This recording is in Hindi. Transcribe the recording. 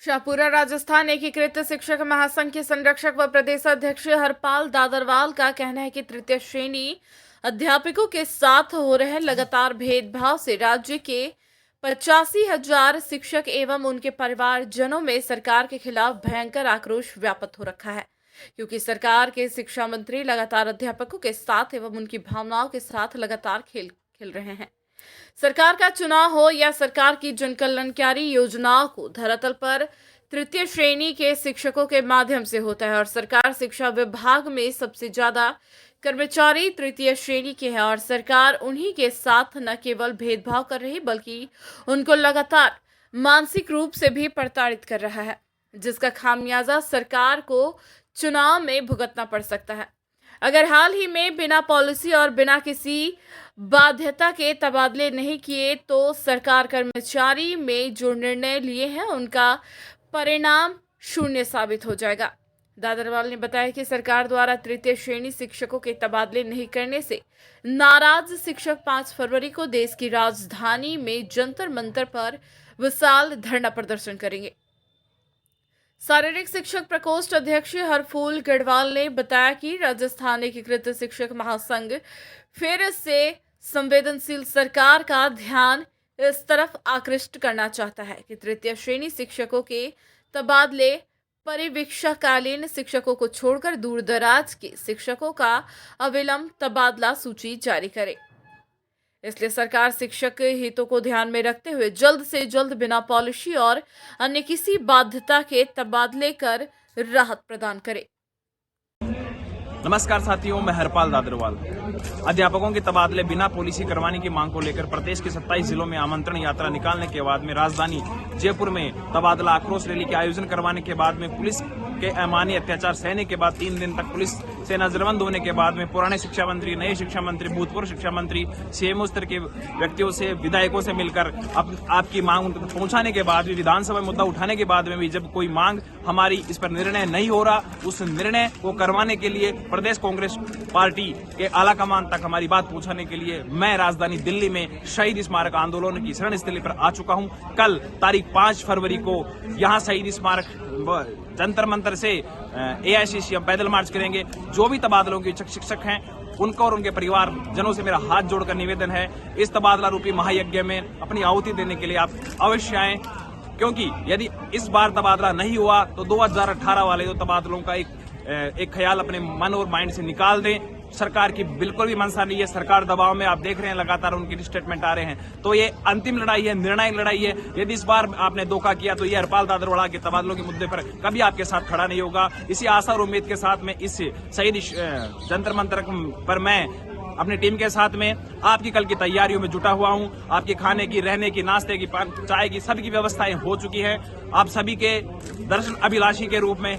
शाहपुरा राजस्थान एकीकृत शिक्षक महासंघ के संरक्षक व प्रदेश अध्यक्ष हरपाल दादरवाल का कहना है कि तृतीय श्रेणी अध्यापकों के साथ हो रहे लगातार भेदभाव से राज्य के 85,000 शिक्षक एवं उनके परिवारजनों में सरकार के खिलाफ भयंकर आक्रोश व्याप्त हो रखा है, क्योंकि सरकार के शिक्षा मंत्री लगातार अध्यापकों के साथ एवं उनकी भावनाओं के साथ लगातार खेल खेल रहे हैं। सरकार का चुनाव हो या सरकार की जन कल्याणकारी योजनाओं को धरातल पर तृतीय श्रेणी के शिक्षकों के माध्यम से होता है और सरकार शिक्षा विभाग में सबसे ज्यादा कर्मचारी तृतीय श्रेणी के हैं और सरकार उन्हीं के साथ न केवल भेदभाव कर रही बल्कि उनको लगातार मानसिक रूप से भी प्रताड़ित कर रहा है, जिसका खामियाजा सरकार को चुनाव में भुगतना पड़ सकता है। अगर हाल ही में बिना पॉलिसी और बिना किसी बाध्यता के तबादले नहीं किए तो सरकार कर्मचारी में जो निर्णय लिए हैं उनका परिणाम शून्य साबित हो जाएगा। दादरवाल ने बताया कि सरकार द्वारा तृतीय श्रेणी शिक्षकों के तबादले नहीं करने से नाराज शिक्षक 5 फरवरी को देश की राजधानी में जंतर मंतर पर विशाल धरना प्रदर्शन करेंगे। शारीरिक शिक्षक प्रकोष्ठ अध्यक्ष हरफूल गढ़वाल ने बताया कि राजस्थान एकीकृत शिक्षक महासंघ फिर से संवेदनशील सरकार का ध्यान इस तरफ आकृष्ट करना चाहता है कि तृतीय श्रेणी शिक्षकों के तबादले परिवीक्षाकालीन शिक्षकों को छोड़कर दूर दराज के शिक्षकों का अविलंब तबादला सूची जारी करे। इसलिए सरकार शिक्षक हितों को ध्यान में रखते हुए जल्द से जल्द बिना पॉलिसी और अन्य किसी बाध्यता के तबादले कर राहत प्रदान करे। नमस्कार साथियों, मैं हरपाल दादरवाल। अध्यापकों के तबादले बिना पॉलिसी करवाने की मांग को लेकर प्रदेश के 27 जिलों में आमंत्रण यात्रा निकालने के बाद में राजधानी जयपुर में तबादला आक्रोश रैली के आयोजन करवाने के बाद में पुलिस के अमानवीय अत्याचार सहने के बाद 3 दिन तक पुलिस से नजरबंद होने के बाद में पुराने शिक्षा मंत्री, नए शिक्षा मंत्री, भूतपूर्व शिक्षा मंत्री, सीएमओ स्तर के व्यक्तियों से, विधायकों से मिलकर आपकी मांग उन तक पहुंचाने के बाद भी, विधानसभा में मुद्दा उठाने के बाद में भी जब कोई मांग हमारी इस पर निर्णय नहीं हो रहा, उस निर्णय को करवाने के लिए प्रदेश कांग्रेस पार्टी के आला कमान तक हमारी बात पहुंचाने के लिए मैं राजधानी दिल्ली में शहीद स्मारक आंदोलन की शरण स्थली पर आ चुका हूं। कल तारीख 5 फरवरी को यहां शहीद स्मारक जंतर मंतर से एआईसीसी हम पैदल मार्च करेंगे। जो भी तबादलों के इच्छुक शिक्षक हैं उनको और उनके परिवार जनों से मेरा हाथ जोड़कर निवेदन है, इस तबादला रूपी महायज्ञ में अपनी आहुति देने के लिए आप अवश्य आएं, क्योंकि यदि इस बार तबादला नहीं हुआ तो 2018 वाले जो तबादलों का एक ख्याल अपने मन और माइंड से निकाल दें। सरकार की बिल्कुल भी मंशा नहीं है, सरकार दबाव में, आप देख रहे हैं लगातार उनके स्टेटमेंट आ रहे हैं। तो ये अंतिम लड़ाई है, निर्णायक लड़ाई है। यदि इस बार आपने धोखा किया तो ये हरपाल दादरवाल के तबादलों के मुद्दे पर कभी आपके साथ खड़ा नहीं होगा। इसी आशा और उम्मीद के साथ में इस शहीद जंतर मंतर पर मैं अपनी टीम के साथ में आपकी कल की तैयारियों में जुटा हुआ हूं। आपके खाने की, रहने की, नाश्ते की, चाय की, सभी की व्यवस्थाएं हो चुकी है। आप सभी के दर्शन अभिलाषी के रूप में